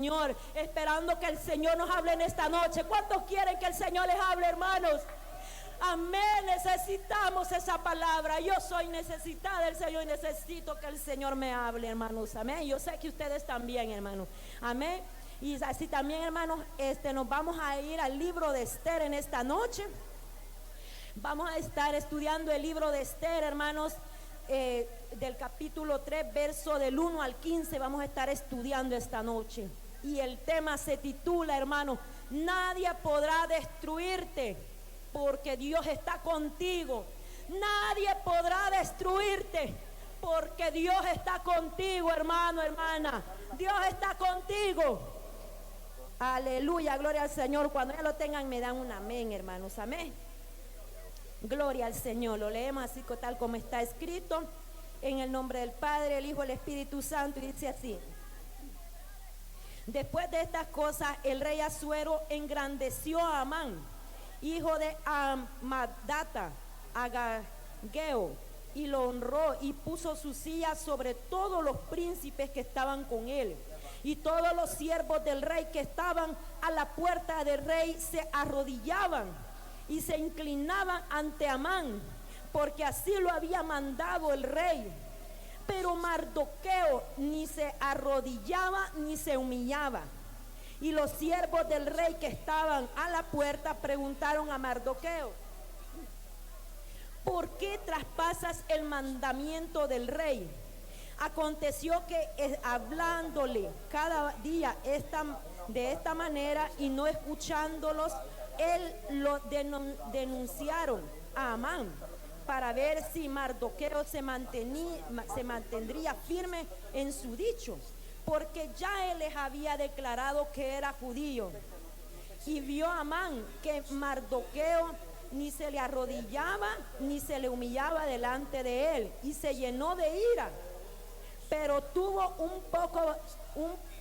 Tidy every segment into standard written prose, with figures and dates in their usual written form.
Señor, esperando que el Señor nos hable en esta noche. ¿Cuántos quieren que el Señor les hable, hermanos? Amén, necesitamos esa palabra. Yo soy necesitada del Señor y necesito que el Señor me hable, hermanos. Amén. Yo sé que ustedes también, hermanos. Amén. Y así también, hermanos, nos vamos a ir al libro de Esther en esta noche. Vamos a estar estudiando el libro de Esther, hermanos, del capítulo 3, verso del 1 al 15. Vamos a estar estudiando esta noche. Y el tema se titula, hermano, nadie podrá destruirte porque Dios está contigo. Nadie podrá destruirte porque Dios está contigo, hermano, hermana. Dios está contigo. Aleluya, gloria al Señor. Cuando ya lo tengan me dan un amén, hermanos, amén. Gloria al Señor. Lo leemos así tal como está escrito, en el nombre del Padre, el Hijo, el Espíritu Santo, y dice así: después de estas cosas, el rey Asuero engrandeció a Amán, hijo de Amadata, Agageo, y lo honró y puso su silla sobre todos los príncipes que estaban con él. Y todos los siervos del rey que estaban a la puerta del rey se arrodillaban y se inclinaban ante Amán, porque así lo había mandado el rey. Pero Mardoqueo ni se arrodillaba ni se humillaba. Y los siervos del rey que estaban a la puerta preguntaron a Mardoqueo: ¿por qué traspasas el mandamiento del rey? Aconteció que hablándole cada día de esta manera y no escuchándolos, él lo denunciaron a Amán para ver si Mardoqueo se mantendría firme en su dicho, porque ya él les había declarado que era judío. Y vio Amán que Mardoqueo ni se le arrodillaba ni se le humillaba delante de él, y se llenó de ira. Pero tuvo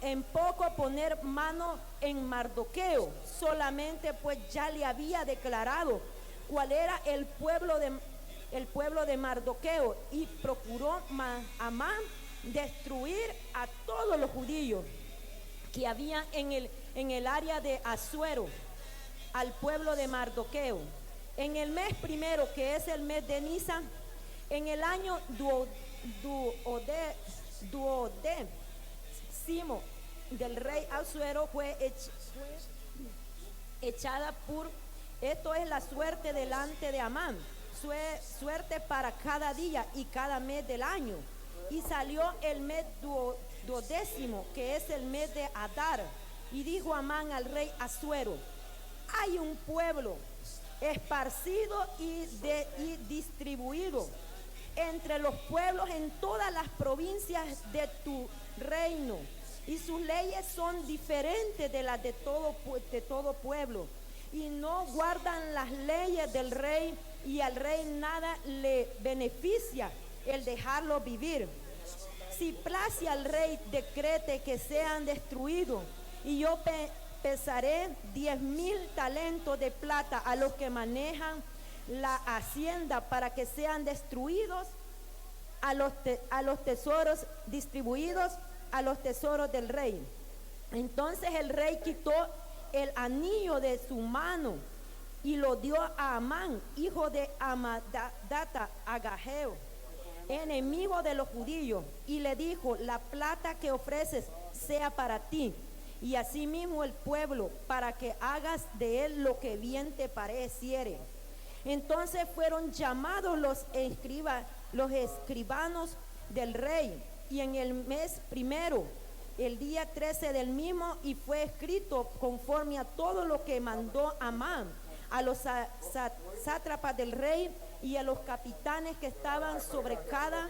en poco poner mano en Mardoqueo, solamente pues ya le había declarado cuál era el pueblo de Mardoqueo, y procuró Amán destruir a todos los judíos que había en el área de Asuero, al pueblo de Mardoqueo. En el mes primero, que es el mes de Nisan, en el año duodécimo del rey Asuero fue echada esto es la suerte delante de Amán, suerte para cada día y cada mes del año. Y salió el mes duodécimo, que es el mes de Adar, y dijo Amán al rey Asuero: hay un pueblo esparcido y distribuido entre los pueblos en todas las provincias de tu reino, y sus leyes son diferentes de las de todo pueblo, y no guardan las leyes del rey, y al rey nada le beneficia el dejarlo vivir. Si place al rey, decrete que sean destruidos, y yo pesaré 10,000 talentos de plata a los que manejan la hacienda para que sean destruidos a los tesoros, distribuidos a los tesoros del rey. Entonces el rey quitó el anillo de su mano y lo dio a Amán, hijo de Amadata, Agageo, enemigo de los judíos, y le dijo: la plata que ofreces sea para ti, y asimismo el pueblo, para que hagas de él lo que bien te pareciere. Entonces fueron llamados los escribanos del rey, y en el mes primero, el día 13 del mismo, y fue escrito conforme a todo lo que mandó Amán a los sátrapas del rey y a los capitanes que estaban sobre cada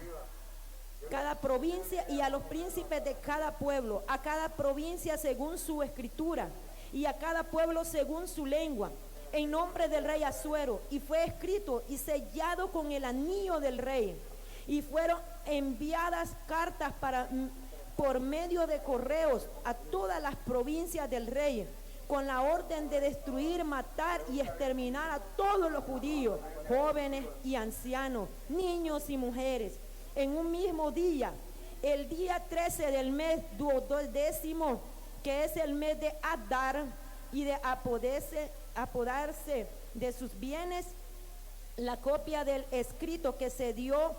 provincia, y a los príncipes de cada pueblo, a cada provincia según su escritura, y a cada pueblo según su lengua, en nombre del rey Asuero. Y fue escrito y sellado con el anillo del rey, y fueron enviadas cartas por medio de correos a todas las provincias del rey, con la orden de destruir, matar y exterminar a todos los judíos, jóvenes y ancianos, niños y mujeres, en un mismo día, el día 13 del mes duodécimo, que es el mes de Adar, y de apoderarse de sus bienes, la copia del escrito que se dio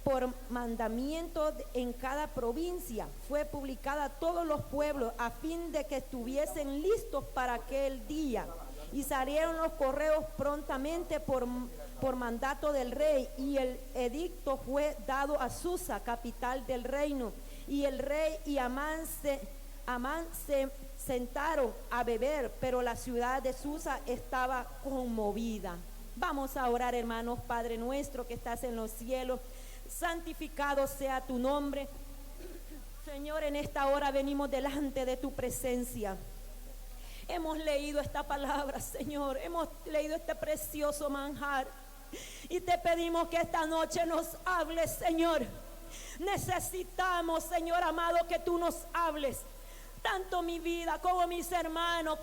por mandamiento en cada provincia fue publicada a todos los pueblos a fin de que estuviesen listos para aquel día. Y salieron los correos prontamente por mandato del rey, y el edicto fue dado a Susa, capital del reino. Y el rey y Amán se sentaron a beber, pero la ciudad de Susa estaba conmovida. Vamos a orar, hermanos. Padre nuestro que estás en los cielos, santificado sea tu nombre. Señor, en esta hora venimos delante de tu presencia. Hemos leído esta palabra, Señor. Hemos leído este precioso manjar. Y te pedimos que esta noche nos hables, Señor. Necesitamos, Señor amado, que tú nos hables. Tanto mi vida como a mis hermanos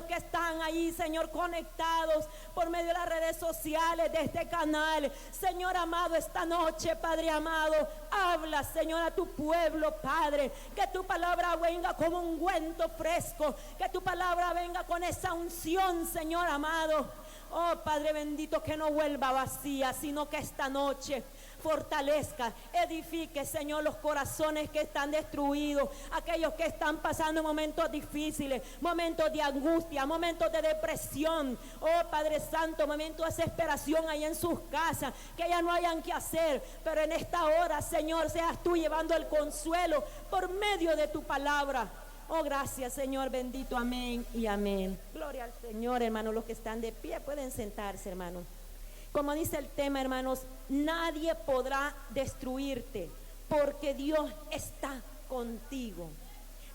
que están ahí, Señor, conectados por medio de las redes sociales de este canal. Señor amado, esta noche, Padre amado, habla, Señor, a tu pueblo, Padre. Que tu palabra venga como un ungüento fresco, que tu palabra venga con esa unción, Señor amado. Oh, Padre bendito, que no vuelva vacía, sino que esta noche fortalezca, edifique, Señor, los corazones que están destruidos, aquellos que están pasando momentos difíciles, momentos de angustia, momentos de depresión, oh Padre Santo, momentos de desesperación ahí en sus casas, que ya no hayan que hacer, pero en esta hora, Señor, seas tú llevando el consuelo por medio de tu palabra. Oh, gracias, Señor bendito, amén y amén. Gloria al Señor, hermanos. Los que están de pie pueden sentarse, hermanos. Como dice el tema, hermanos, nadie podrá destruirte porque Dios está contigo.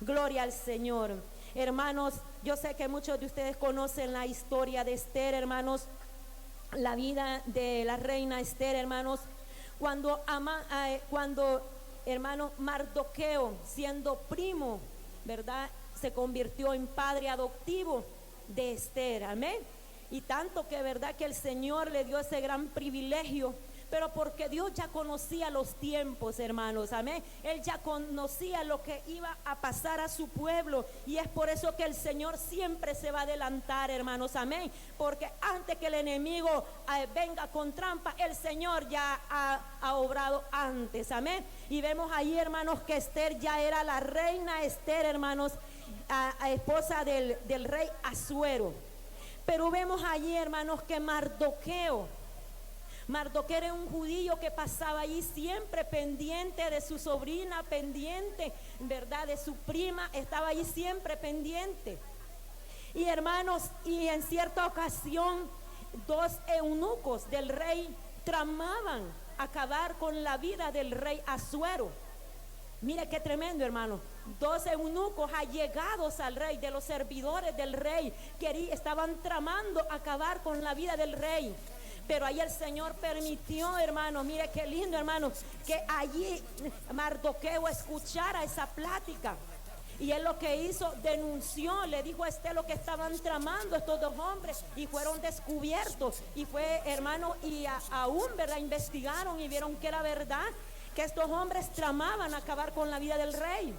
Gloria al Señor. Hermanos, yo sé que muchos de ustedes conocen la historia de Esther, hermanos, la vida de la reina Esther, hermanos. Cuando hermano Mardoqueo, siendo primo, ¿verdad?, se convirtió en padre adoptivo de Esther, amén. Y tanto que verdad que el Señor le dio ese gran privilegio, pero porque Dios ya conocía los tiempos, hermanos, amén. Él ya conocía lo que iba a pasar a su pueblo, y es por eso que el Señor siempre se va a adelantar, hermanos, amén. Porque antes que el enemigo venga con trampa, el Señor ya ha obrado antes, amén. Y vemos ahí, hermanos, que Esther ya era la reina Esther, hermanos, esposa del rey Asuero. Pero vemos allí, hermanos, que Mardoqueo era un judío que pasaba allí siempre pendiente de su sobrina, pendiente, ¿verdad?, de su prima, estaba allí siempre pendiente. Y hermanos, y en cierta ocasión, dos eunucos del rey tramaban acabar con la vida del rey Asuero. Mire qué tremendo, hermano. Dos eunucos allegados al rey, de los servidores del rey, que estaban tramando acabar con la vida del rey. Pero ahí el Señor permitió, hermano, mire qué lindo, hermano, que allí Mardoqueo escuchara esa plática. Y él lo que hizo, denunció, le dijo a Esther lo que estaban tramando estos dos hombres, y fueron descubiertos. Y fue, hermano, y aún, ¿verdad?, investigaron y vieron que era verdad, que estos hombres tramaban acabar con la vida del rey.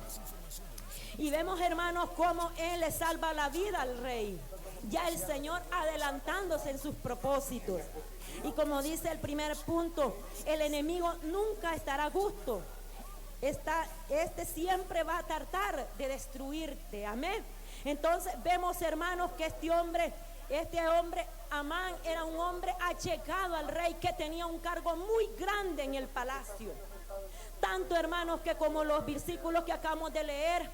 Y vemos, hermanos, cómo él le salva la vida al rey. Ya el Señor adelantándose en sus propósitos. Y como dice el primer punto, el enemigo nunca estará a gusto. Este siempre va a tratar de destruirte, amén. Entonces vemos, hermanos, que este hombre Amán, era un hombre allegado al rey, que tenía un cargo muy grande en el palacio. Tanto, hermanos, que como los versículos que acabamos de leer,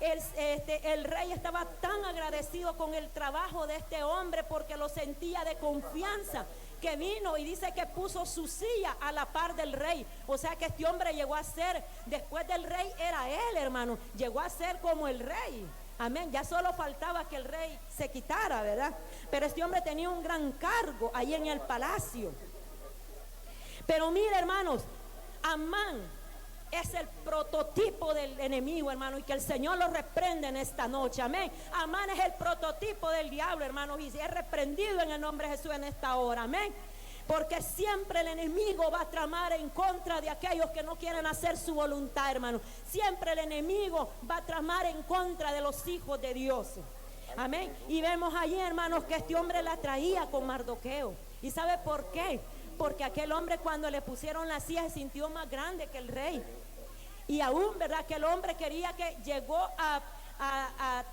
el rey estaba tan agradecido con el trabajo de este hombre, porque lo sentía de confianza, que vino y dice que puso su silla a la par del rey. O sea que este hombre llegó a ser, después del rey era él, hermano, llegó a ser como el rey, amén. Ya solo faltaba que el rey se quitara, ¿verdad? Pero este hombre tenía un gran cargo ahí en el palacio. Pero mire, hermanos, Amán es el prototipo del enemigo, hermano, y que el Señor lo reprende en esta noche, amén. Amán es el prototipo del diablo, hermano, y es reprendido en el nombre de Jesús en esta hora, amén. porque siempre el enemigo va a tramar en contra de aquellos que no quieren hacer su voluntad, hermano. Siempre el enemigo va a tramar en contra de los hijos de Dios. Amén. Y vemos allí, hermanos, que este hombre la traía con Mardoqueo. ¿Y sabe por qué? Porque aquel hombre, cuando le pusieron la silla, se sintió más grande que el rey. Y aún, ¿verdad?, que el hombre quería, que llegó a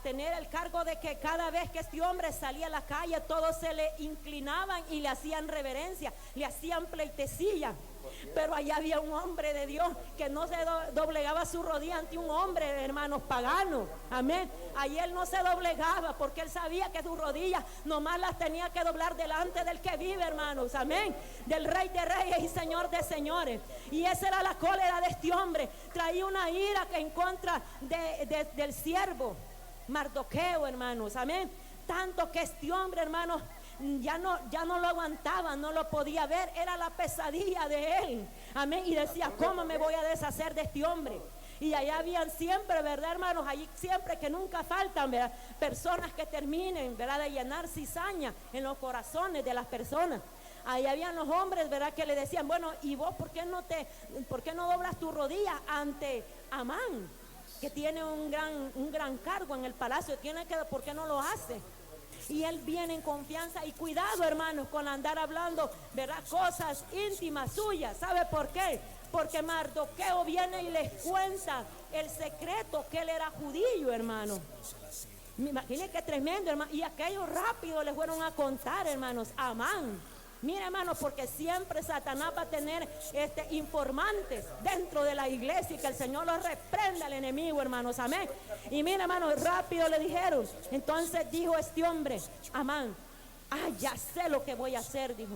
tener el cargo de que cada vez que este hombre salía a la calle, todos se le inclinaban y le hacían reverencia, le hacían pleitesía. Pero allá había un hombre de Dios que no se doblegaba su rodilla ante un hombre, hermanos, pagano. Amén. Ahí él no se doblegaba, porque él sabía que sus rodillas nomás las tenía que doblar delante del que vive, hermanos. Amén. Del Rey de Reyes y Señor de Señores. Y esa era la cólera de este hombre. Traía una ira que en contra del siervo Mardoqueo, hermanos. Amén. Tanto que este hombre, hermanos, ya no lo aguantaba, no lo podía ver, era la pesadilla de él. Amén. Y decía, ¿cómo me voy a deshacer de este hombre? Y allá habían siempre, ¿verdad, hermanos? Allí siempre, que nunca faltan, ¿verdad?, personas que terminen, ¿verdad?, de llenar cizaña en los corazones de las personas. Ahí habían los hombres, ¿verdad?, que le decían, bueno, ¿y vos por qué no doblas tu rodilla ante Amán, que tiene un gran cargo en el palacio? ¿Por qué no lo hace? Y él viene en confianza. Y cuidado, hermanos, con andar hablando, ¿verdad?, cosas íntimas suyas. ¿Sabe por qué? Porque Mardoqueo viene y les cuenta el secreto, que él era judío, hermano. Imagínense qué tremendo, hermano. Y aquellos rápido les fueron a contar, hermanos, a Amán. Mira, hermanos, porque siempre Satanás va a tener informantes dentro de la iglesia, y que el Señor los reprenda al enemigo, hermanos. Amén. Y mira, hermanos, rápido le dijeron. Entonces dijo este hombre, Amán, ya sé lo que voy a hacer, dijo.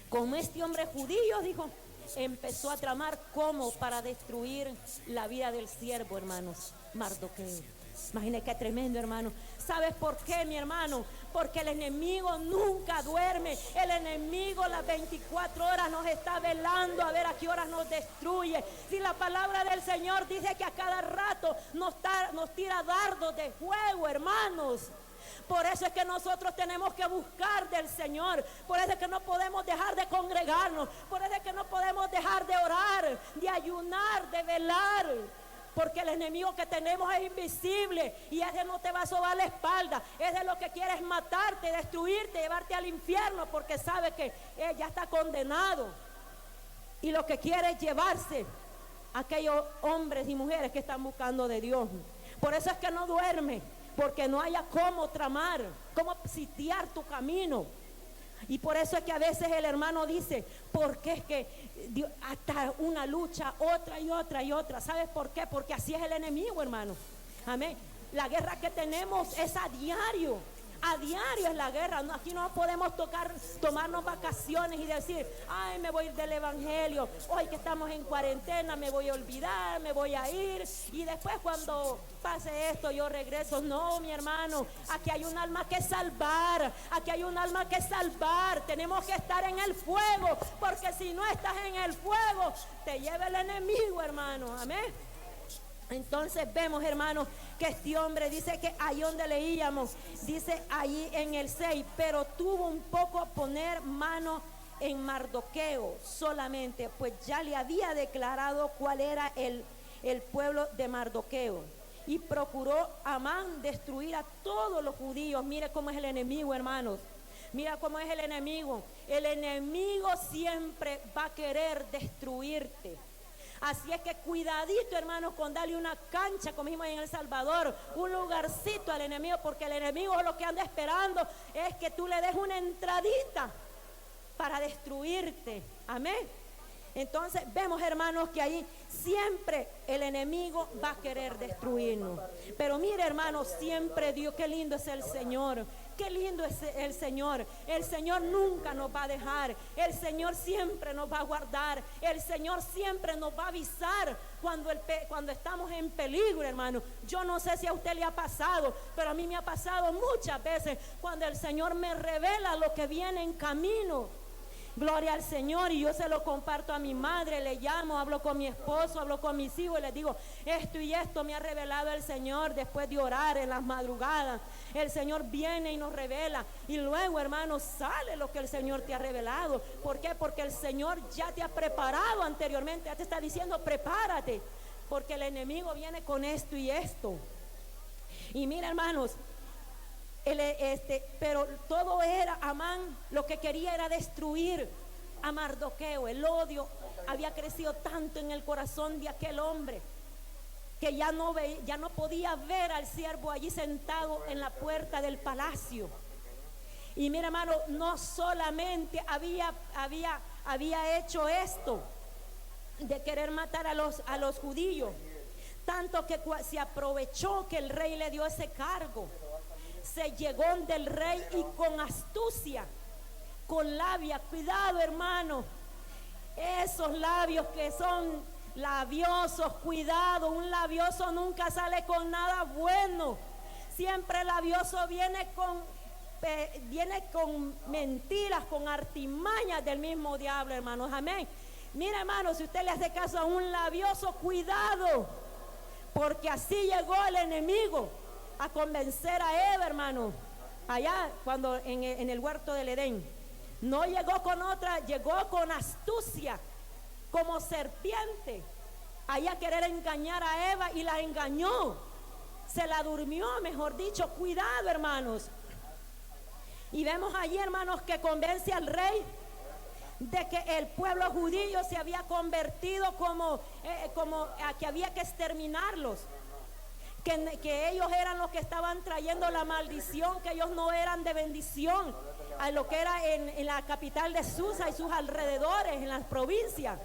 Como este hombre judío, dijo, empezó a tramar cómo para destruir la vida del siervo, hermanos, Mardoqueo. Imagínate qué tremendo, hermano. ¿Sabes por qué, mi hermano? Porque el enemigo nunca duerme. El enemigo las 24 horas nos está velando a ver a qué horas nos destruye. Si la palabra del Señor dice que a cada rato nos tira dardos de fuego, hermanos. Por eso es que nosotros tenemos que buscar del Señor. Por eso es que no podemos dejar de congregarnos. Por eso es que no podemos dejar de orar, de ayunar, de velar. Porque el enemigo que tenemos es invisible, y ese no te va a sobar la espalda. Ese lo que quiere es matarte, destruirte, llevarte al infierno, porque sabe que ya está condenado. Y lo que quiere es llevarse a aquellos hombres y mujeres que están buscando de Dios. Por eso es que no duerme, porque no haya cómo tramar, cómo sitiar tu camino. Y por eso es que a veces el hermano dice, porque es que hasta una lucha, otra y otra y otra. ¿Sabes por qué? Porque así es el enemigo, hermano. Amén. La guerra que tenemos es a diario. A diario es la guerra. Aquí no podemos tomarnos vacaciones y decir, ay, me voy a ir del evangelio. Hoy que estamos en cuarentena me voy a olvidar, me voy a ir. Y después cuando pase esto yo regreso. No, mi hermano, aquí hay un alma que salvar. Aquí hay un alma que salvar. Tenemos que estar en el fuego, porque si no estás en el fuego, te lleva el enemigo, hermano. Amén. Entonces vemos, hermanos, que este hombre dice que ahí donde leíamos, dice allí en el 6, pero tuvo un poco a poner mano en Mardoqueo solamente, pues ya le había declarado cuál era el pueblo de Mardoqueo. Y procuró Amán destruir a todos los judíos. Mire cómo es el enemigo, hermanos. Mira cómo es el enemigo. El enemigo siempre va a querer destruirte. Así es que cuidadito, hermanos, con darle una cancha, como dijimos en El Salvador, un lugarcito al enemigo, porque el enemigo lo que anda esperando es que tú le des una entradita para destruirte. Amén. Entonces vemos, hermanos, que ahí siempre el enemigo va a querer destruirnos. Pero mire, hermanos, siempre Dios, qué lindo es el Señor. Qué lindo es el Señor. El Señor nunca nos va a dejar. El Señor siempre nos va a guardar. El Señor siempre nos va a avisar cuando estamos en peligro, hermano. Yo no sé si a usted le ha pasado, pero a mí me ha pasado muchas veces cuando el Señor me revela lo que viene en camino. Gloria al Señor. Y yo se lo comparto a mi madre, le llamo, hablo con mi esposo, hablo con mis hijos y les digo, esto y esto me ha revelado el Señor. Después de orar en las madrugadas, el Señor viene y nos revela. Y luego, hermanos, sale lo que el Señor te ha revelado. ¿Por qué? Porque el Señor ya te ha preparado anteriormente, ya te está diciendo, prepárate, porque el enemigo viene con esto y esto. Y mira, hermanos, pero todo era, Amán lo que quería era destruir a Mardoqueo. El odio había crecido tanto en el corazón de aquel hombre que ya no podía ver al siervo allí sentado en la puerta del palacio. Y mira, hermano, no solamente había hecho esto de querer matar a los judíos, tanto que se aprovechó que el rey le dio ese cargo. Se llegó del rey y con astucia, con labia, cuidado, hermano, esos labios que son labiosos, cuidado, un labioso nunca sale con nada bueno. Siempre el labioso viene con mentiras, con artimañas del mismo diablo, hermanos, amén. Mira, hermano, si usted le hace caso a un labioso, cuidado, porque así llegó el enemigo a convencer a Eva, hermano, allá cuando en el huerto del Edén. No llegó con otra, llegó con astucia, como serpiente, allá a querer engañar a Eva, y la engañó, se la durmió, mejor dicho. Cuidado, hermanos. Y vemos allí, hermanos, que convence al rey de que el pueblo judío se había convertido como a que había que exterminarlos, que ellos eran los que estaban trayendo la maldición, que ellos no eran de bendición a lo que era en la capital de Susa y sus alrededores, en las provincias,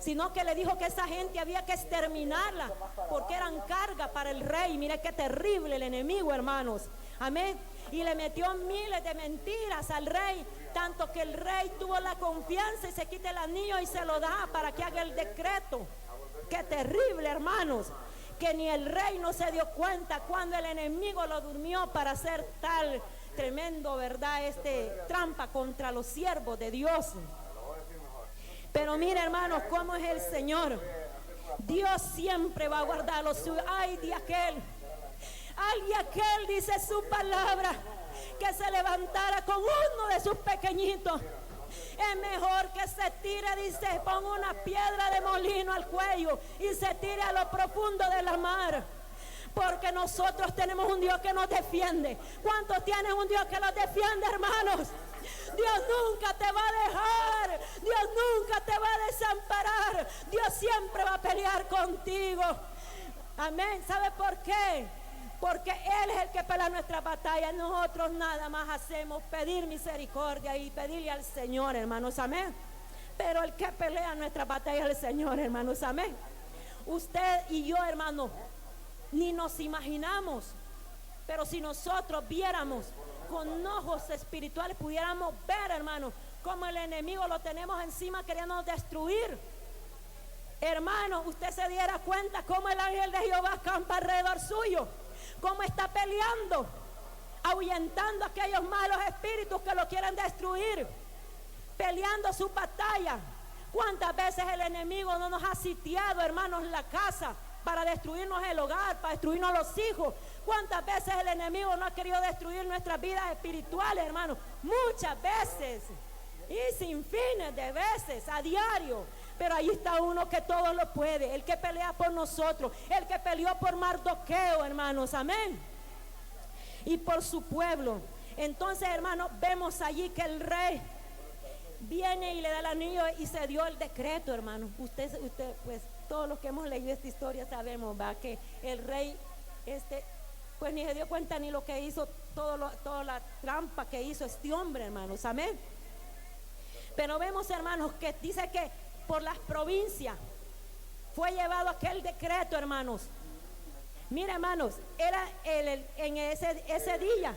sino que le dijo que esa gente había que exterminarla porque eran carga para el rey. Mire qué terrible el enemigo, hermanos, amén. Y le metió miles de mentiras al rey, tanto que el rey tuvo la confianza y se quita el anillo y se lo da para que haga el decreto. Qué terrible, hermanos, que ni el rey no se dio cuenta cuando el enemigo lo durmió para hacer tal tremendo, ¿verdad?, trampa contra los siervos de Dios. Pero mira, hermanos, cómo es el Señor. Dios siempre va a guardar los suyos. Ay de aquel dice su palabra, que se levantara con uno de sus pequeñitos. Es mejor que se tire, dice, ponga una piedra de molino al cuello y se tire a lo profundo de la mar. Porque nosotros tenemos un Dios que nos defiende. ¿Cuántos tienen un Dios que los defiende, hermanos? Dios nunca te va a dejar, Dios nunca te va a desamparar, Dios siempre va a pelear contigo. Amén. ¿Sabe por qué? Porque Él es el que pelea nuestra batalla. Nosotros nada más hacemos pedir misericordia y pedirle al Señor, hermanos, amén. Pero el que pelea nuestra batalla es el Señor, hermanos, amén. Usted y yo, hermano, ni nos imaginamos, pero si nosotros viéramos con ojos espirituales, pudiéramos ver, hermano, cómo el enemigo lo tenemos encima queriendo destruir. Hermano, usted se diera cuenta cómo el ángel de Jehová acampa alrededor suyo, cómo está peleando, ahuyentando a aquellos malos espíritus que lo quieren destruir, peleando su batalla. ¿Cuántas veces el enemigo no nos ha sitiado, hermanos, la casa para destruirnos el hogar, para destruirnos los hijos? ¿Cuántas veces el enemigo no ha querido destruir nuestras vidas espirituales, hermanos? Muchas veces, y sin fines de veces, a diario. Pero ahí está uno que todo lo puede, el que pelea por nosotros, el que peleó por Mardoqueo, hermanos, amén, y por su pueblo. Entonces, hermanos, vemos allí que el rey viene y le da el anillo y se dio el decreto, hermanos. Usted, pues todos los que hemos leído esta historia sabemos, ¿va?, que el rey, pues ni se dio cuenta ni lo que hizo, toda la trampa que hizo este hombre, hermanos, amén. Pero vemos, hermanos, que dice que por las provincias fue llevado aquel decreto, hermanos. Mira, hermanos, era en ese día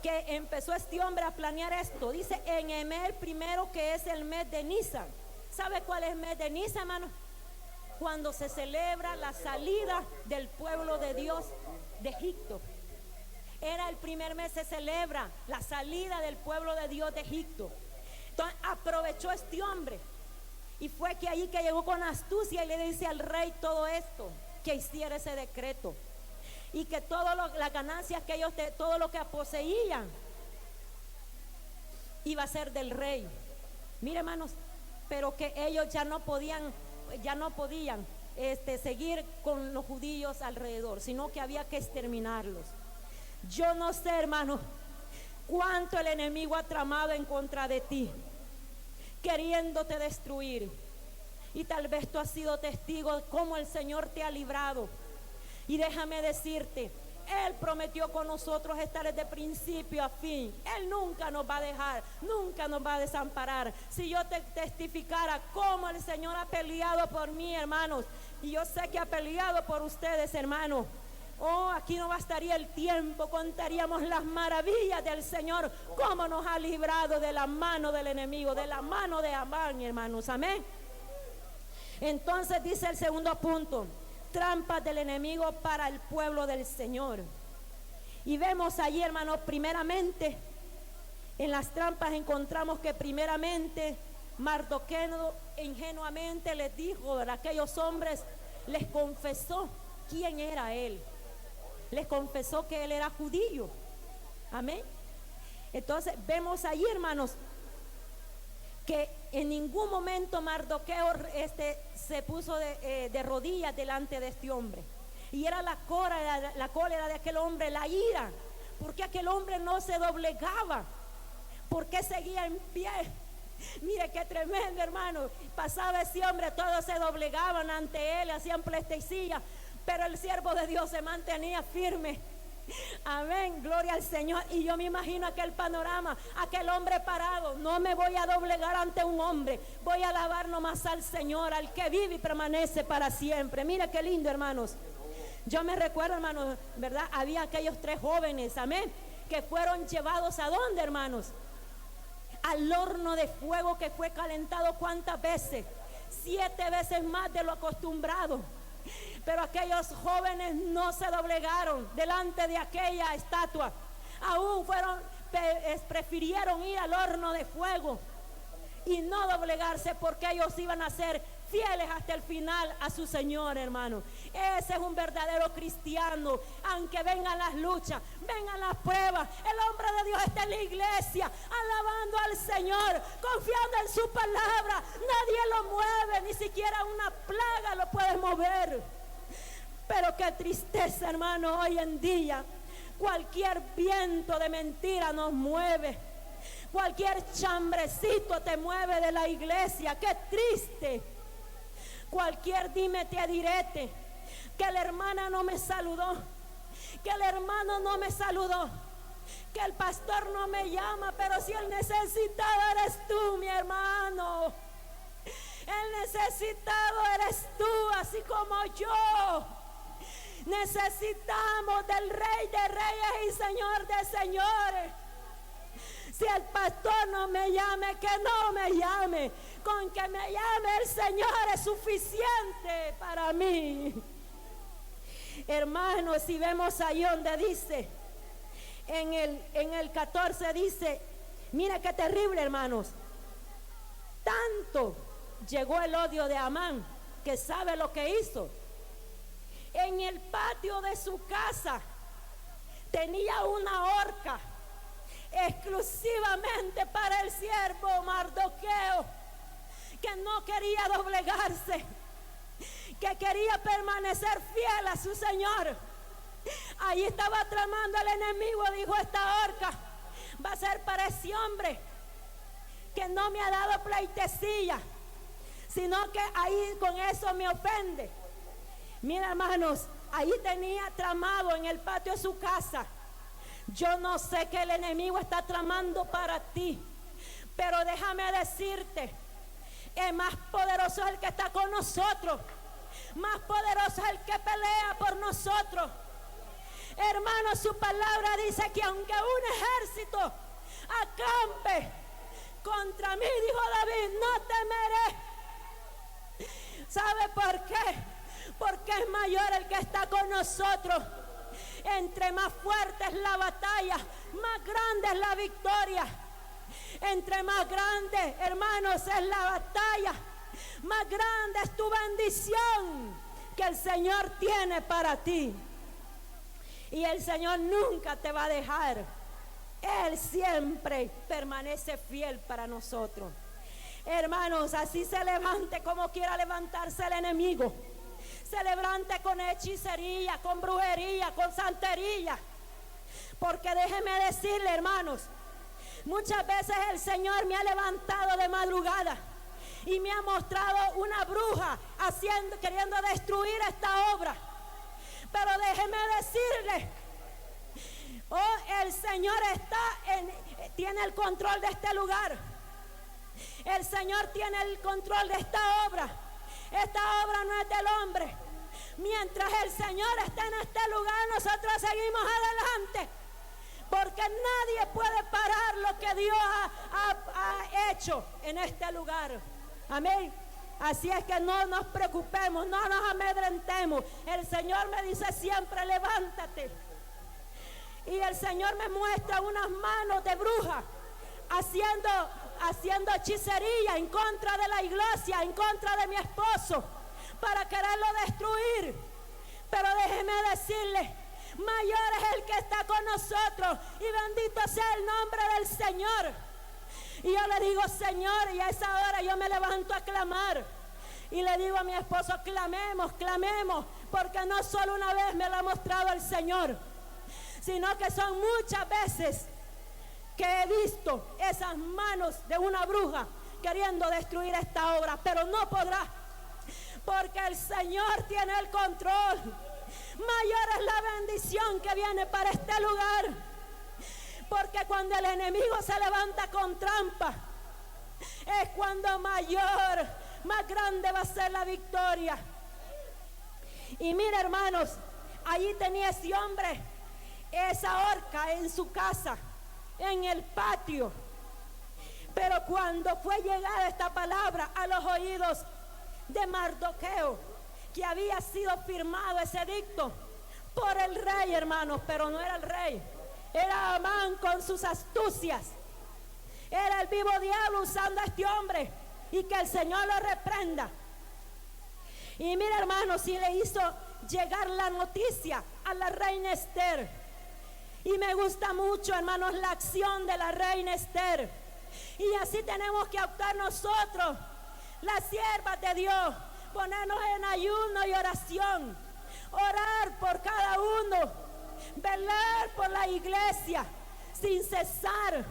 que empezó este hombre a planear esto. Dice en el mes primero, que es el mes de Nisan. ¿Sabe cuál es el mes de Nisan, hermanos? Cuando se celebra la salida del pueblo de Dios de Egipto. Era el primer mes, se celebra la salida del pueblo de Dios de Egipto. Entonces aprovechó este hombre. Y fue que ahí que llegó con astucia y le dice al rey todo esto, que hiciera ese decreto. Y que todas las ganancias que ellos, todo lo que poseían, iba a ser del rey. Mire, hermanos, pero que ellos ya no podían seguir con los judíos alrededor, sino que había que exterminarlos. Yo no sé, hermanos, cuánto el enemigo ha tramado en contra de ti, queriéndote destruir. Y tal vez tú has sido testigo de cómo el Señor te ha librado. Y déjame decirte, Él prometió con nosotros estar desde principio a fin. Él nunca nos va a dejar, nunca nos va a desamparar. Si yo te testificara cómo el Señor ha peleado por mí, hermanos, y yo sé que ha peleado por ustedes, hermanos. Oh, aquí no bastaría el tiempo, contaríamos las maravillas del Señor, cómo nos ha librado de la mano del enemigo, de la mano de Amán, hermanos, amén. Entonces dice el segundo punto: trampas del enemigo para el pueblo del Señor. Y vemos allí, hermanos, primeramente, en las trampas encontramos que primeramente Mardoqueo ingenuamente les dijo a aquellos hombres, les confesó quién era él. Les confesó que él era judío. Amén. Entonces vemos allí, hermanos, que en ningún momento Mardoqueo se puso de rodillas delante de este hombre. Y era la cólera de aquel hombre, la ira. Porque aquel hombre no se doblegaba. Porque seguía en pie. Mire qué tremendo, hermano. Pasaba ese hombre, todos se doblegaban ante él, hacían pleitesía. Pero el siervo de Dios se mantenía firme. Amén, gloria al Señor. Y yo me imagino aquel panorama, aquel hombre parado: no me voy a doblegar ante un hombre, voy a alabar nomás al Señor, al que vive y permanece para siempre. Mira qué lindo, hermanos. Yo me recuerdo, hermanos, ¿verdad? Había aquellos 3 jóvenes, amén, que fueron llevados ¿a dónde, hermanos? Al horno de fuego que fue calentado ¿cuántas veces? 7 veces más de lo acostumbrado. Pero aquellos jóvenes no se doblegaron delante de aquella estatua. Aún prefirieron ir al horno de fuego y no doblegarse, porque ellos iban a ser fieles hasta el final a su Señor, hermano. Ese es un verdadero cristiano. Aunque vengan las luchas, vengan las pruebas, el hombre de Dios está en la iglesia alabando al Señor, confiando en su palabra. Nadie lo mueve, ni siquiera una plaga lo puede mover. Pero qué tristeza, hermano, hoy en día cualquier viento de mentira nos mueve. Cualquier chambrecito te mueve de la iglesia. Qué triste. Cualquier dime te direte, que la hermana no me saludó, que el hermano no me saludó, que el pastor no me llama, pero si el necesitado eres tú, mi hermano. El necesitado eres tú, así como yo. Necesitamos del Rey de Reyes y Señor de Señores. Si el pastor no me llame, que no me llame. Con que me llame el Señor es suficiente para mí. Hermanos, si vemos ahí donde dice, en el 14 dice, mira qué terrible, hermanos. Tanto llegó el odio de Amán, que sabe lo que hizo. En el patio de su casa tenía una horca exclusivamente para el siervo Mardoqueo, que no quería doblegarse, que quería permanecer fiel a su Señor. Ahí estaba tramando el enemigo. Dijo: esta horca va a ser para ese hombre que no me ha dado pleitesía, sino que ahí con eso me ofende. Mira, hermanos, ahí tenía tramado en el patio de su casa. Yo no sé qué el enemigo está tramando para ti, pero déjame decirte, es más poderoso el que está con nosotros, más poderoso el que pelea por nosotros. Hermano, su palabra dice que aunque un ejército acampe contra mí, dijo David, no temeré. ¿Sabe por qué? Porque es mayor el que está con nosotros. Entre más fuerte es la batalla, más grande es la victoria. Entre más grande, hermanos, es la batalla, más grande es tu bendición que el Señor tiene para ti. Y el Señor nunca te va a dejar. Él siempre permanece fiel para nosotros. Hermanos, así se levante como quiera levantarse el enemigo. Se levante con hechicería, con brujería, con santería. Porque déjeme decirle, hermanos, muchas veces el Señor me ha levantado de madrugada y me ha mostrado una bruja queriendo destruir esta obra. Pero déjeme decirle, el Señor tiene el control de este lugar. El Señor tiene el control de esta obra. Esta obra no es del hombre. Mientras el Señor está en este lugar, nosotros seguimos adelante. Porque nadie puede parar lo que Dios ha hecho en este lugar. Amén. Así es que no nos preocupemos, no nos amedrentemos. El Señor me dice siempre, levántate. Y el Señor me muestra unas manos de bruja haciendo hechicería en contra de la iglesia, en contra de mi esposo, para quererlo destruir. Pero déjeme decirle, mayor es el que está con nosotros, y bendito sea el nombre del Señor. Y yo le digo, Señor, y a esa hora yo me levanto a clamar. Y le digo a mi esposo, clamemos, clamemos, porque no solo una vez me lo ha mostrado el Señor, sino que son muchas veces que he visto esas manos de una bruja queriendo destruir esta obra, pero no podrá, porque el Señor tiene el control. Mayor es la bendición que viene para este lugar, porque cuando el enemigo se levanta con trampa, es cuando más grande va a ser la victoria. Y mira, hermanos, allí tenía ese hombre esa horca en su casa, en el patio. Pero cuando fue llegada esta palabra a los oídos de Mardoqueo, que había sido firmado ese edicto por el rey, hermanos, pero no era el rey, era Amán con sus astucias, era el vivo diablo usando a este hombre, y que el Señor lo reprenda. Y mira, hermanos, si le hizo llegar la noticia a la reina Esther. Y me gusta mucho, hermanos, la acción de la reina Esther. Y así tenemos que actuar nosotros, las siervas de Dios, ponernos en ayuno y oración, orar por cada uno, velar por la iglesia sin cesar,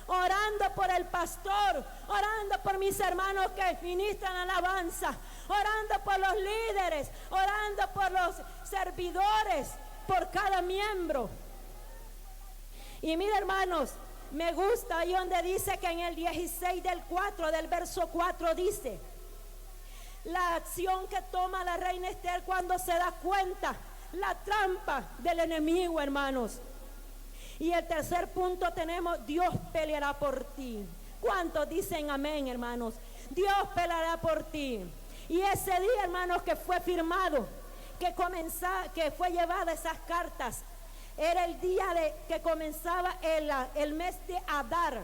orando por el pastor, orando por mis hermanos que ministran alabanza, orando por los líderes, orando por los servidores, por cada miembro. Y mira, hermanos, me gusta ahí donde dice que en el 16 del verso 4 dice la acción que toma la reina Esther cuando se da cuenta la trampa del enemigo, hermanos. Y el tercer punto tenemos, Dios peleará por ti. ¿Cuántos dicen amén, hermanos? Dios peleará por ti. Y ese día, hermanos, que fue firmado, que fue llevada esas cartas, era el día que comenzaba el mes de Adar,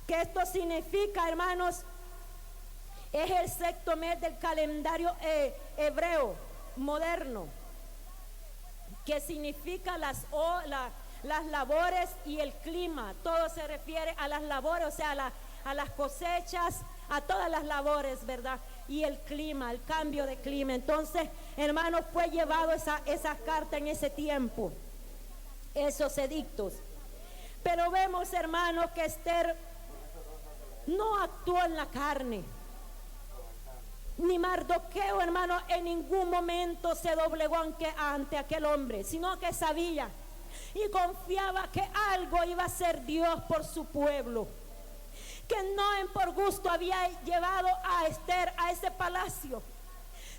que esto significa, hermanos, es el sexto mes del calendario hebreo moderno, que significa las labores y el clima. Todo se refiere a las labores, o sea, a las cosechas, a todas las labores, ¿verdad? Y el clima, el cambio de clima. Entonces, hermanos, fue llevado esa carta en ese tiempo, esos edictos. Pero vemos, hermanos, que Esther no actuó en la carne, ni Mardoqueo, hermano, en ningún momento se doblegó ante aquel hombre, sino que sabía y confiaba que algo iba a hacer Dios por su pueblo, que no en por gusto había llevado a Esther a ese palacio,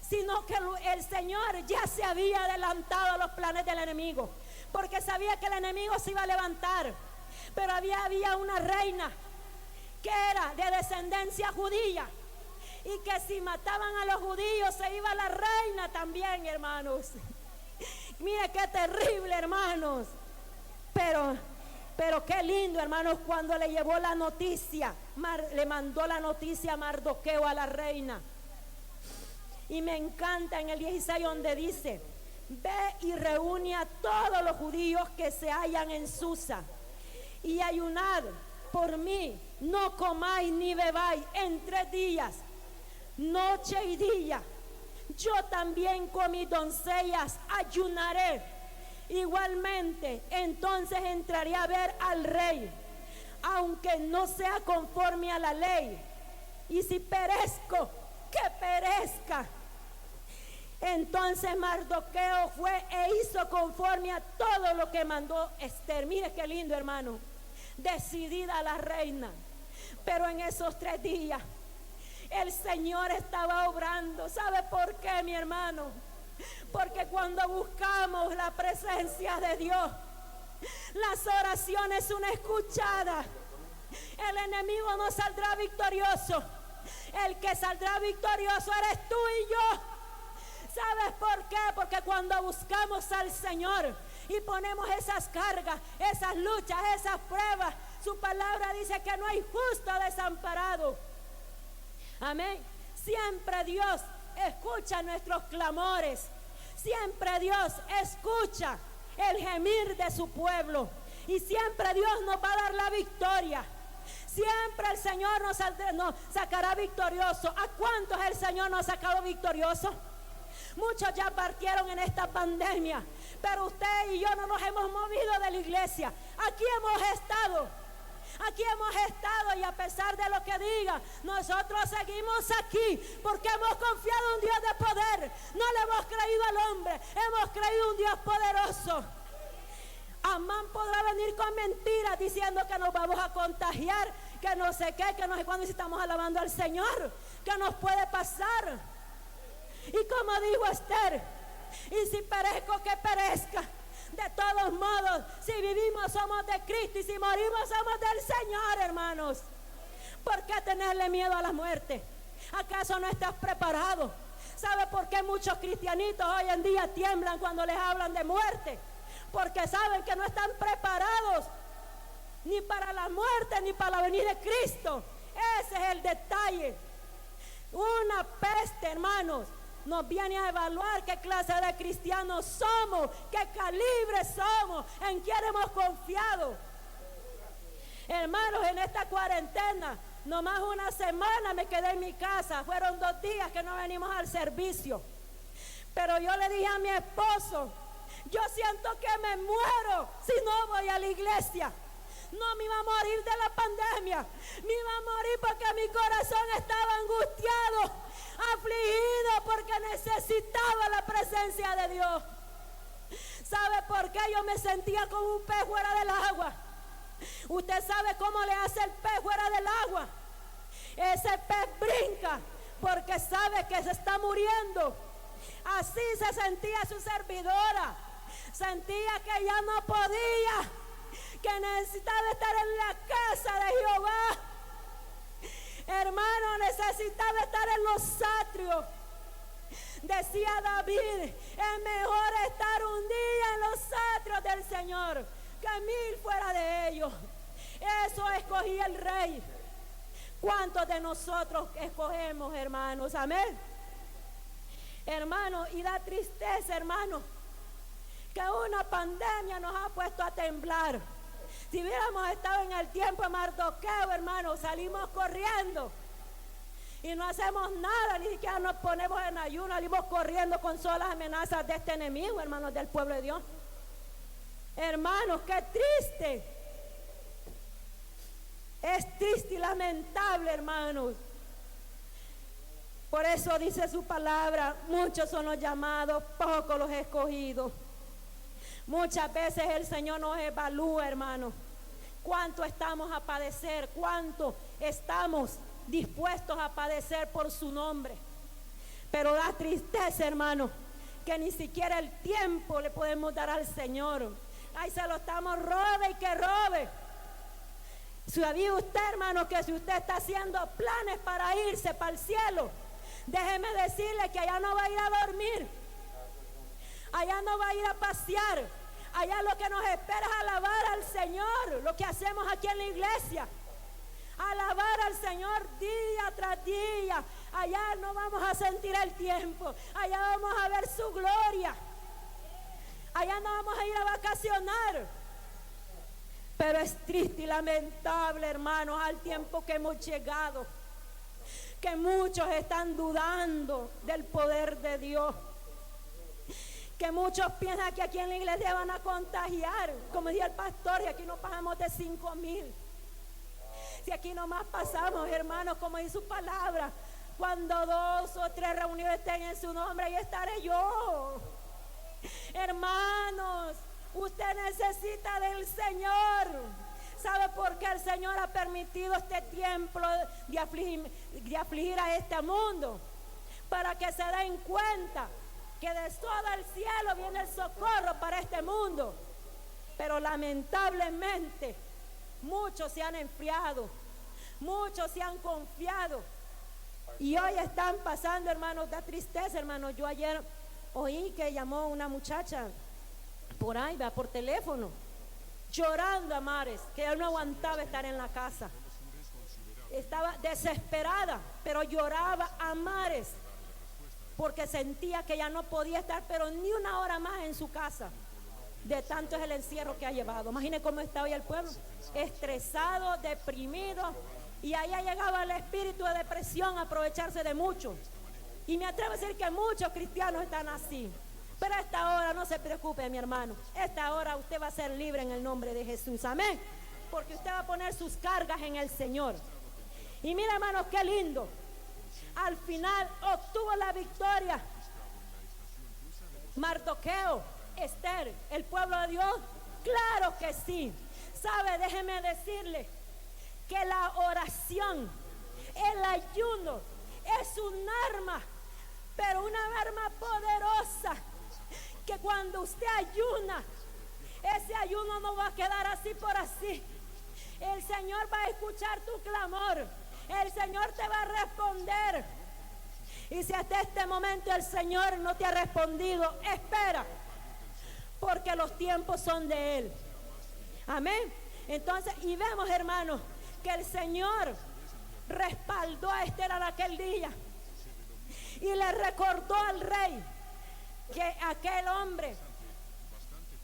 sino que el Señor ya se había adelantado a los planes del enemigo, porque sabía que el enemigo se iba a levantar. Pero había una reina que era de descendencia judía, y que si mataban a los judíos se iba la reina también, hermanos. Mire qué terrible, hermanos. Pero Pero qué lindo, hermanos, cuando le llevó la noticia, le mandó la noticia a Mardoqueo, a la reina. Y me encanta en el 16 donde dice: ve y reúne a todos los judíos que se hallan en Susa y ayunad por mí, no comáis ni bebáis en 3 días, noche y día. Yo también con mis doncellas ayunaré. Igualmente, entonces entraré a ver al rey, aunque no sea conforme a la ley. Y si perezco, que perezca. Entonces Mardoqueo fue e hizo conforme a todo lo que mandó Esther. Mire qué lindo, hermano. Decidida la reina. Pero en esos 3 días el Señor estaba obrando. ¿Sabe por qué, mi hermano? Porque cuando buscamos la presencia de Dios, las oraciones son escuchadas. El enemigo no saldrá victorioso. El que saldrá victorioso eres tú y yo. ¿Sabes por qué? Porque cuando buscamos al Señor y ponemos esas cargas, esas luchas, esas pruebas, su palabra dice que no hay justo desamparado. Amén. Siempre Dios escucha nuestros clamores. Siempre Dios escucha el gemir de su pueblo. Y siempre Dios nos va a dar la victoria. Siempre el Señor nos sacará victorioso. ¿A cuántos el Señor nos ha sacado victorioso? Muchos ya partieron en esta pandemia, pero usted y yo no nos hemos movido de la iglesia. Aquí hemos estado y a pesar de lo que diga, nosotros seguimos aquí porque hemos confiado en un Dios de poder. No le hemos creído al hombre, hemos creído en un Dios poderoso. Amán podrá venir con mentiras diciendo que nos vamos a contagiar, que no sé qué, que no sé cuándo, si estamos alabando al Señor, que nos puede pasar. Y como dijo Esther, y si perezco, que perezca. De todos modos, si vivimos somos de Cristo y si morimos somos del Señor, hermanos. ¿Por qué tenerle miedo a la muerte? ¿Acaso no estás preparado? ¿Sabe por qué muchos cristianitos hoy en día tiemblan cuando les hablan de muerte? Porque saben que no están preparados ni para la muerte ni para la venida de Cristo. Ese es el detalle. Una peste, hermanos, nos viene a evaluar qué clase de cristianos somos, qué calibre somos, en quién hemos confiado. Hermanos, en esta cuarentena, nomás una semana me quedé en mi casa. Fueron 2 días que no venimos al servicio. Pero yo le dije a mi esposo, yo siento que me muero si no voy a la iglesia. No me iba a morir de la pandemia, me iba a morir porque mi corazón estaba angustiado, afligido, porque necesitaba la presencia de Dios. ¿Sabe por qué yo me sentía como un pez fuera del agua? Usted sabe cómo le hace el pez fuera del agua. Ese pez brinca porque sabe que se está muriendo. Así se sentía su servidora. Sentía que ya no podía, que necesitaba estar en la casa de Jehová. Hermano, necesitaba estar en los atrios. Decía David, es mejor estar un día en los atrios del Señor que 1000 fuera de ellos. Eso escogía el rey. ¿Cuántos de nosotros escogemos, hermanos? Amén. Hermano, y da tristeza, hermano, que una pandemia nos ha puesto a temblar. Si hubiéramos estado en el tiempo de Mardoqueo, hermano, salimos corriendo y no hacemos nada, ni siquiera nos ponemos en ayuno, salimos corriendo con solas amenazas de este enemigo, hermanos, del pueblo de Dios. Hermanos, qué triste. Es triste y lamentable, hermanos. Por eso dice su palabra, muchos son los llamados, pocos los escogidos. Muchas veces el Señor nos evalúa, hermano. ¿Cuánto estamos a padecer? ¿Cuánto estamos dispuestos a padecer por su nombre? Pero da tristeza, hermano, que ni siquiera el tiempo le podemos dar al Señor. Ay, se lo estamos robe y que robe. ¿Sabía usted, hermano, que si usted está haciendo planes para irse para el cielo, déjeme decirle que allá no va a ir a dormir, allá no va a ir a pasear, Allá lo que nos espera es alabar al Señor, lo que hacemos aquí en la iglesia. Alabar al Señor día tras día. Allá no vamos a sentir el tiempo, allá vamos a ver su gloria. Allá no vamos a ir a vacacionar. Pero es triste y lamentable, hermanos, al tiempo que hemos llegado, que muchos están dudando del poder de Dios, que muchos piensan que aquí en la iglesia van a contagiar, como dijo el pastor, y aquí no pasamos de 5,000. Si aquí nomás pasamos, hermanos, como dice su palabra, cuando 2 o 3 reunidos estén en su nombre, ahí estaré yo. Hermanos, usted necesita del Señor. ¿Sabe por qué el Señor ha permitido este tiempo de afligir a este mundo? Para que se den cuenta que de todo el cielo viene el socorro para este mundo. Pero lamentablemente muchos se han enfriado, muchos se han confiado y hoy están pasando, hermanos, da tristeza, hermanos. Yo ayer oí que llamó una muchacha por ahí, por teléfono, llorando a mares, que ella no aguantaba estar en la casa. Estaba desesperada, pero lloraba a mares porque sentía que ya no podía estar, pero ni una hora más en su casa. De tanto es el encierro que ha llevado. Imagine cómo está hoy el pueblo, estresado, deprimido, y ahí ha llegado el espíritu de depresión a aprovecharse de muchos. Y me atrevo a decir que muchos cristianos están así. Pero a esta hora no se preocupe, mi hermano. Esta hora usted va a ser libre en el nombre de Jesús, amén. Porque usted va a poner sus cargas en el Señor. Y mira, hermanos, qué lindo. Al final obtuvo la victoria Mardoqueo, Esther, el pueblo de Dios. Claro que sí. Sabe, déjeme decirle que la oración, el ayuno es un arma, pero una arma poderosa, que cuando usted ayuna, ese ayuno no va a quedar así por así. El Señor va a escuchar tu clamor, el Señor te va a responder. Y si hasta este momento el Señor no te ha respondido, espera, porque los tiempos son de Él. Amén. Entonces, y vemos, hermanos, que el Señor respaldó a Esther en aquel día y le recordó al rey que aquel hombre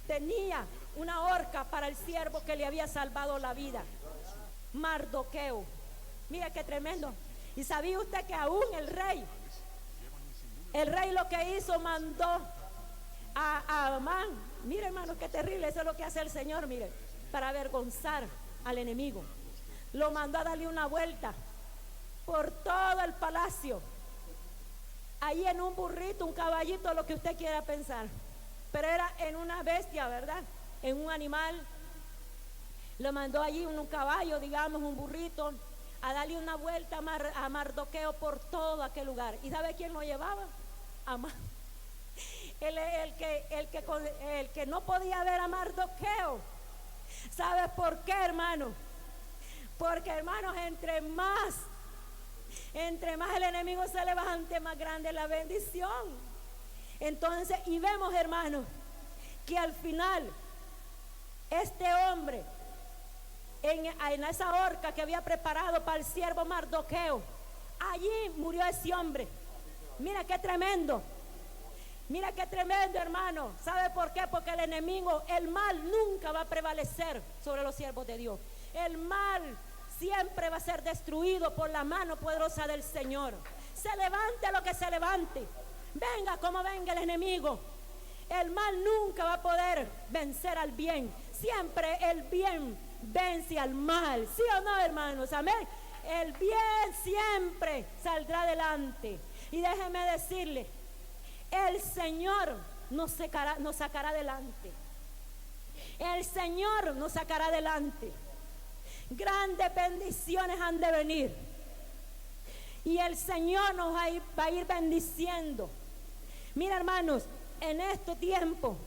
tenía una horca para el siervo que le había salvado la vida, Mardoqueo. Mira qué tremendo. Y sabía usted que aún el rey lo que hizo, mandó a Amán. Mire, hermano, qué terrible. Eso es lo que hace el Señor, mire, para avergonzar al enemigo. Lo mandó a darle una vuelta por todo el palacio, ahí en un burrito, un caballito, lo que usted quiera pensar, pero era en una bestia, ¿verdad? En un animal. Lo mandó allí un caballo, digamos, un burrito, a darle una vuelta a Mardoqueo por todo aquel lugar. ¿Y sabe quién lo llevaba? Amán. El que no podía ver a Mardoqueo. ¿Sabe por qué, hermano? Porque, hermanos, entre más el enemigo se levante, más grande la bendición. Entonces, y vemos, hermanos, que al final este hombre, en esa horca que había preparado para el siervo Mardoqueo, allí murió ese hombre. Mira qué tremendo. Mira qué tremendo, hermano. ¿Sabe por qué? Porque el enemigo, el mal nunca va a prevalecer sobre los siervos de Dios. El mal siempre va a ser destruido por la mano poderosa del Señor. Se levante lo que se levante, venga como venga el enemigo, el mal nunca va a poder vencer al bien. Siempre el bien vence al mal. ¿Sí o no, hermanos? Amén. El bien siempre saldrá adelante. Y déjeme decirle, el Señor nos sacará adelante. El Señor nos sacará adelante. Grandes bendiciones han de venir. Y el Señor nos va a ir bendiciendo. Mira, hermanos, en este tiempo,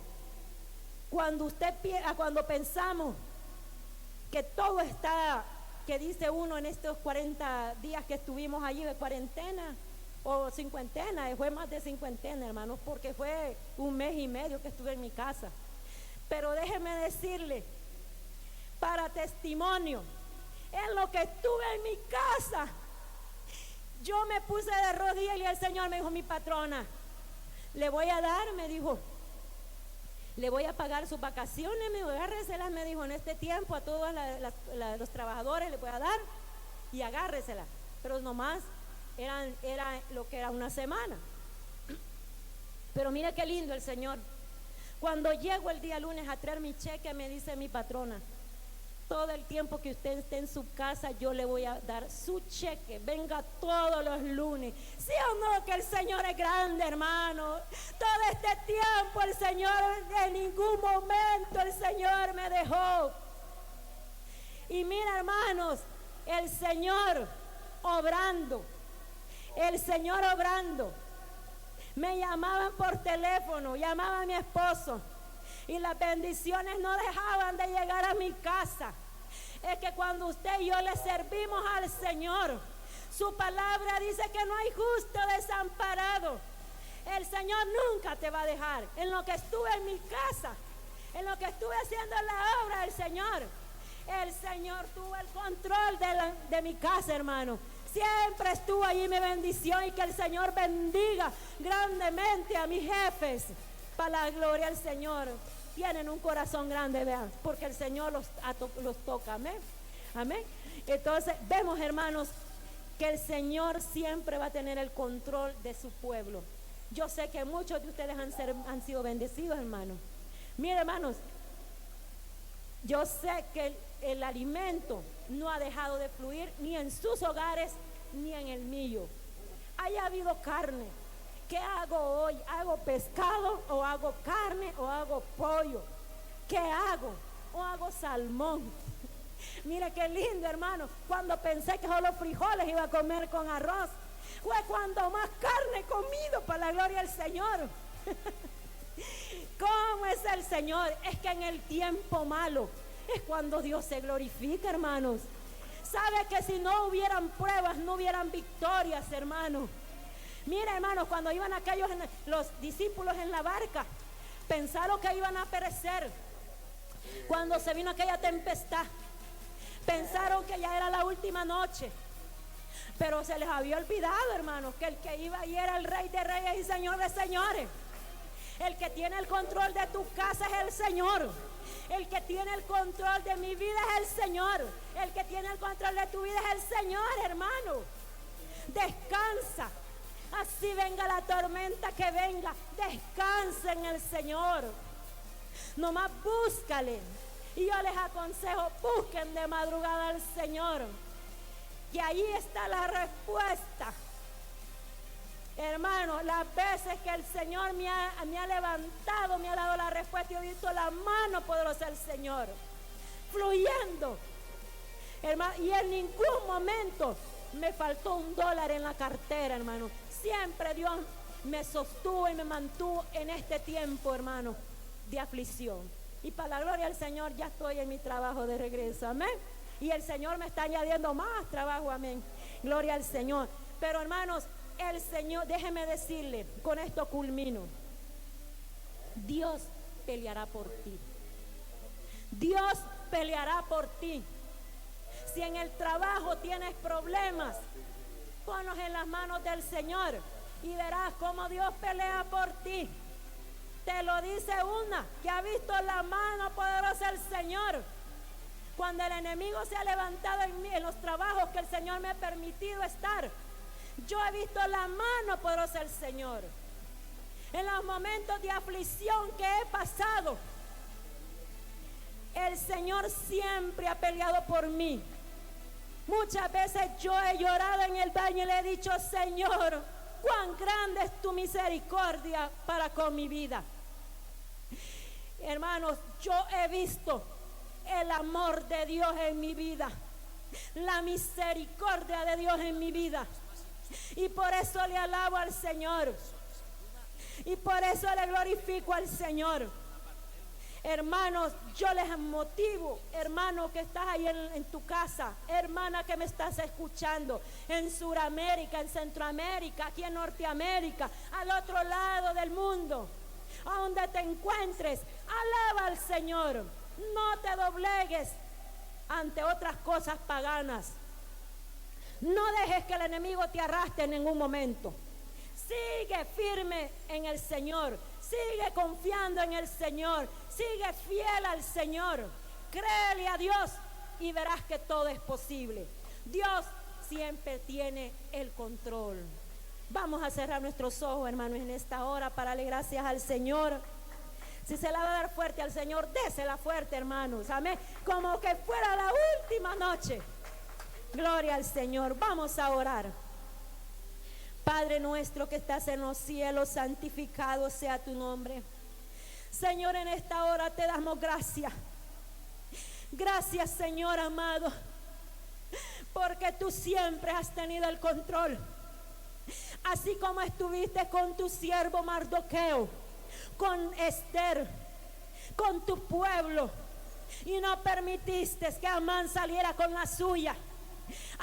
cuando pensamos que todo está, que dice uno en estos 40 días que estuvimos allí de cuarentena o cincuentena, fue más de cincuentena, hermanos, porque fue 1 mes y medio que estuve en mi casa. Pero déjeme decirle, para testimonio, en lo que estuve en mi casa, yo me puse de rodillas y el Señor me dijo, mi patrona, le voy a dar, me dijo, le voy a pagar sus vacaciones, me dijo, agárreselas, me dijo, en este tiempo a todos los trabajadores le voy a dar y agárreselas. Pero nomás era lo que era una semana. Pero mira qué lindo el Señor. Cuando llego el día lunes a traer mi cheque, me dice mi patrona, todo el tiempo que usted esté en su casa, yo le voy a dar su cheque. Venga todos los lunes. ¿Sí o no que el Señor es grande, hermano? Todo este tiempo el Señor, en ningún momento el Señor me dejó. Y mira, hermanos, el Señor obrando. El Señor obrando. Me llamaban por teléfono, llamaba a mi esposo. Y las bendiciones no dejaban de llegar a mi casa. Es que cuando usted y yo le servimos al Señor, su palabra dice que no hay justo desamparado. El Señor nunca te va a dejar. En lo que estuve en mi casa, en lo que estuve haciendo la obra del Señor, el Señor tuvo el control de mi casa, hermano. Siempre estuvo allí mi bendición, y que el Señor bendiga grandemente a mis jefes. Para la gloria del Señor. Tienen un corazón grande, vean, porque el Señor los toca, amén, amén. Entonces vemos, hermanos, que el Señor siempre va a tener el control de su pueblo. Yo sé que muchos de ustedes han sido bendecidos, hermanos. Miren, hermanos, yo sé que el alimento no ha dejado de fluir ni en sus hogares ni en el mío. Haya habido carne. ¿Qué hago hoy? ¿Hago pescado o hago carne o hago pollo? ¿Qué hago? ¿O hago salmón? Mira qué lindo, hermano. Cuando pensé que solo frijoles iba a comer con arroz, fue cuando más carne he comido, para la gloria del Señor. ¿Cómo es el Señor? Es que en el tiempo malo es cuando Dios se glorifica, hermanos. ¿Sabe que si no hubieran pruebas, no hubieran victorias, hermanos? Mira, hermanos, cuando iban los discípulos en la barca, pensaron que iban a perecer. Cuando se vino aquella tempestad, pensaron que ya era la última noche. Pero se les había olvidado, hermanos, que el que iba ahí era el Rey de Reyes y Señor de Señores. El que tiene el control de tu casa es el Señor. El que tiene el control de mi vida es el Señor. El que tiene el control de tu vida es el Señor, hermano. Descansa. Así venga la tormenta que venga, descansa en el Señor. Nomás búscale. Y yo les aconsejo, busquen de madrugada al Señor, que ahí está la respuesta. Hermano, las veces que el Señor me ha levantado, me ha dado la respuesta, y he visto la mano poderosa del Señor fluyendo, hermano, y en ningún momento me faltó $1 en la cartera, hermano. Siempre Dios me sostuvo y me mantuvo en este tiempo, hermano, de aflicción. Y para la gloria del Señor ya estoy en mi trabajo de regreso, amén. Y el Señor me está añadiendo más trabajo, amén. Gloria al Señor. Pero, hermanos, el Señor, déjeme decirle, con esto culmino. Dios peleará por ti. Dios peleará por ti. Si en el trabajo tienes problemas, ponlos en las manos del Señor y verás cómo Dios pelea por ti. Te lo dice una que ha visto la mano poderosa del Señor. Cuando el enemigo se ha levantado en mí, en los trabajos que el Señor me ha permitido estar, yo he visto la mano poderosa del Señor. En los momentos de aflicción que he pasado, el Señor siempre ha peleado por mí. Muchas veces yo he llorado en el baño y le he dicho: Señor, cuán grande es tu misericordia para con mi vida. Hermanos, yo he visto el amor de Dios en mi vida, la misericordia de Dios en mi vida, y por eso le alabo al Señor, y por eso le glorifico al Señor. Hermanos, yo les motivo, hermano que estás ahí en tu casa, hermana que me estás escuchando, en Sudamérica, en Centroamérica, aquí en Norteamérica, al otro lado del mundo. a donde te encuentres, alaba al Señor. No te doblegues ante otras cosas paganas. No dejes que el enemigo te arrastre en ningún momento. Sigue firme en el Señor. Sigue confiando en el Señor. Sigue fiel al Señor. Créele a Dios y verás que todo es posible. Dios siempre tiene el control. Vamos a cerrar nuestros ojos, hermanos, en esta hora para darle gracias al Señor. Si se la va a dar fuerte al Señor, désela fuerte, hermanos. Amén. Como que fuera la última noche. Gloria al Señor. Vamos a orar. Padre nuestro que estás en los cielos, santificado sea tu nombre. Señor, en esta hora te damos gracias. Gracias, Señor amado, porque tú siempre has tenido el control. Así como estuviste con tu siervo Mardoqueo, con Esther, con tu pueblo, y no permitiste que Amán saliera con la suya.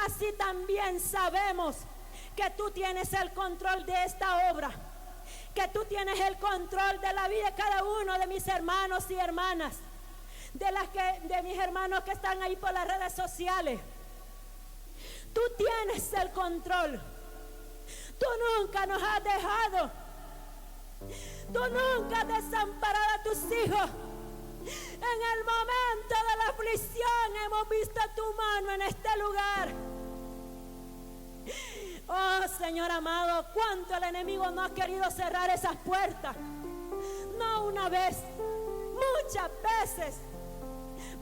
Así también sabemos que tú tienes el control de esta obra, que tú tienes el control de la vida de cada uno de mis hermanos y hermanas, de mis hermanos que están ahí por las redes sociales. Tú tienes el control. Tú nunca nos has dejado. Tú nunca has desamparado a tus hijos. En el momento de la aflicción hemos visto tu mano en este lugar. Oh Señor amado, cuánto el enemigo no ha querido cerrar esas puertas. No una vez, muchas veces.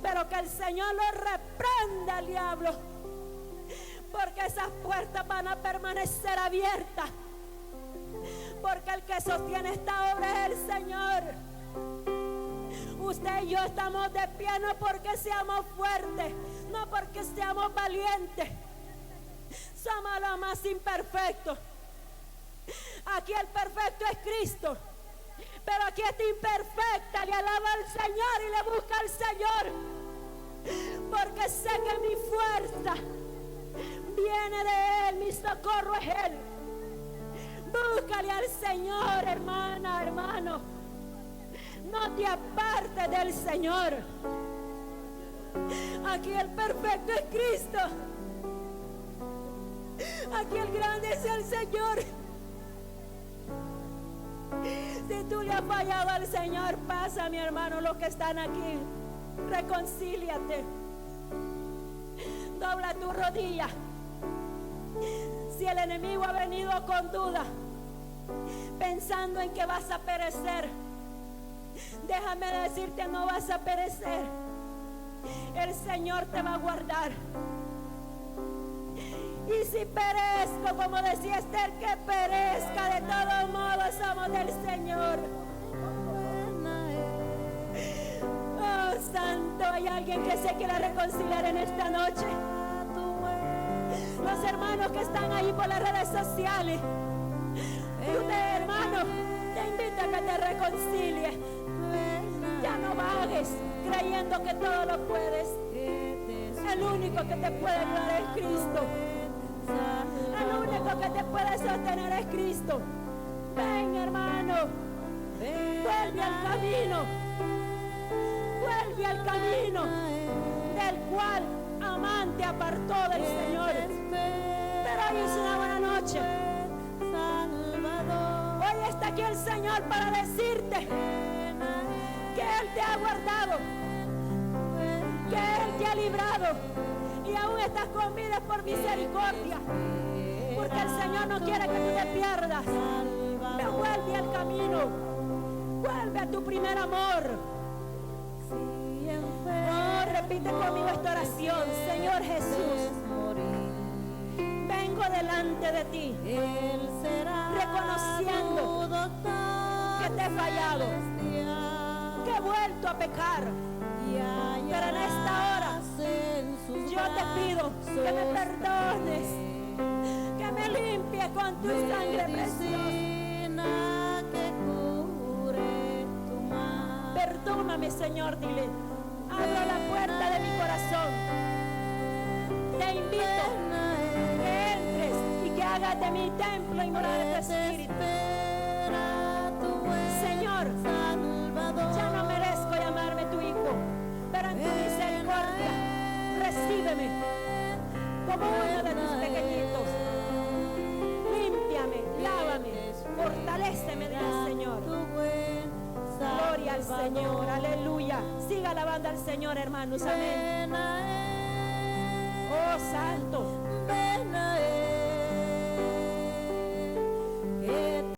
Pero que el Señor lo reprenda al diablo, porque esas puertas van a permanecer abiertas, porque el que sostiene esta obra es el Señor. Usted y yo estamos de pie no porque seamos fuertes, no porque seamos valientes. Somos los más imperfectos. Aquí el perfecto es Cristo, pero aquí esta imperfecta le alaba al Señor y le busca al Señor, porque sé que mi fuerza viene de Él, mi socorro es Él. Búscale al Señor, hermana, hermano. No te apartes del Señor. Aquí el perfecto es Cristo. Aquí el grande es el Señor. Si tú le has fallado al Señor, pasa, mi hermano, los que están aquí, reconcíliate. Dobla tu rodilla. Si el enemigo ha venido con duda, pensando en que vas a perecer, déjame decirte, no vas a perecer. El Señor te va a guardar. Y si perezco, como decía Esther, que perezca, de todos modos somos del Señor. Oh Santo, hay alguien que se quiera reconciliar en esta noche. Los hermanos que están ahí por las redes sociales, y usted, hermano, te invito a que te reconcilies. Ya no vagues creyendo que todo lo puedes. El único que te puede ayudar es Cristo. El único que te puede sostener es Cristo. Ven, hermano, vuelve al camino. Vuelve al camino del cual Amán te apartó del Señor. Pero hoy es una buena noche. Hoy está aquí el Señor para decirte que Él te ha guardado, que Él te ha librado, y aún estás con vida por misericordia, porque el Señor no quiere que tú te pierdas. Pero vuelve al camino, vuelve a tu primer amor. Oh, repite conmigo esta oración. Señor Jesús, vengo delante de ti, reconociendo que te he fallado, que he vuelto a pecar. Pero en esta hora yo te pido que me perdones, que me limpies con tu sangre preciosa. Perdóname, Señor, dile. Abro la puerta de mi corazón. Te invito que entres y que hagas de mi templo y morada de tu Espíritu. Señor, Señor, aleluya. Siga alabando al Señor, hermanos, amén. Oh, santo. Ven a